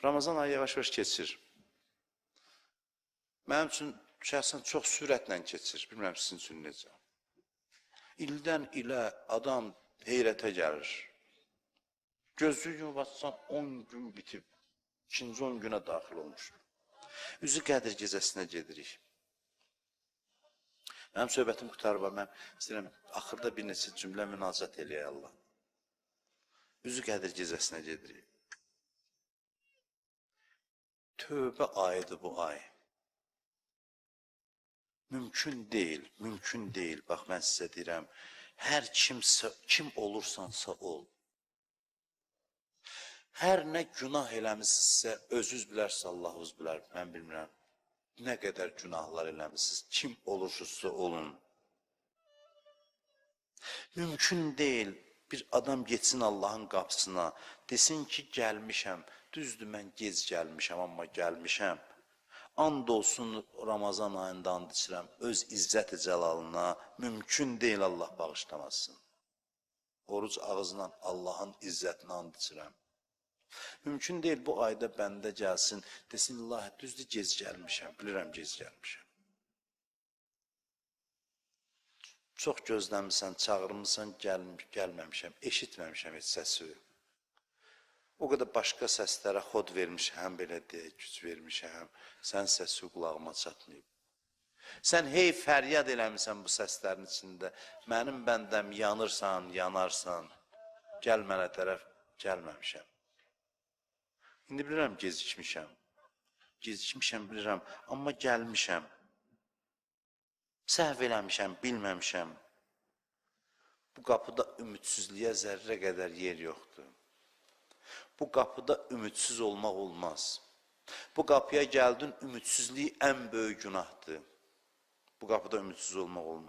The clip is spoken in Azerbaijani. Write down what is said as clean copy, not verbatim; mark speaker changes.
Speaker 1: Ramazan ayı yavaş-yavaş keçir. Mənim üçün şəxsən çox sürətlə keçir. Bilmirəm sizin üçün necə. İldən ilə adam heyrətə gəlir. Gözlüyü yuvassan 10 gün bitib. İkinci 10 günə daxil olmuş. Üzü Qədir gecəsinə gedirik. Mənim söhbətim qutarıb, mən istəyirəm, axırda bir neçə cümlə münacat eləyək Allah. Üzü Qədir gecəsinə gedirik. Tövbə ayıdır bu ay. Mümkün deyil, mümkün deyil. Bax, mən sizə deyirəm, hər kim olursansa ol. Hər nə günah eləmişsinizsə, özünüz bilərsiniz, Allahınız bilər, mən bilmirəm. Nə qədər günahlar eləmişsiniz, kim olursunuzsa olun. Mümkün deyil, bir adam geçsin Allahın qapısına, desin ki, gəlmişəm, düzdür, mən gec gəlmişəm, amma gəlmişəm. And olsun Ramazan ayında and içirəm, öz izzət-i cəlalına, mümkün deyil Allah bağışlamasın. Oruc ağızla Allahın izzətinə and içirəm. Mümkün deyil bu ayda bəndə gəlsin, desin, Allah, düzdür, gec gəlmişəm, bilirəm, gec gəlmişəm. Çox gözləmişsən, çağırmışsan, gəlməmişəm, eşitməmişəm heç səsi. O qədər başqa səslərə xod vermişəm, belə deyək, güc vermişəm, sən səsi qulağıma çatmayıb. Sən hey fəryad eləmişsən bu səslərin içində, mənim bəndəm yanırsan, yanarsan, gəl mənə tərəf, gəlməmişəm. İndi bilirəm, gecikmişəm bilirəm, amma gəlmişəm. Səhv eləmişəm, bilməmişəm. Bu qapıda ümidsizliyə zərrə qədər yer yoxdur. Bu qapıda ümidsiz olmaq olmaz. Bu qapıya gəldin, ümidsizlik ən böyük günahdır. Bu qapıda ümidsiz olmaq olmaz.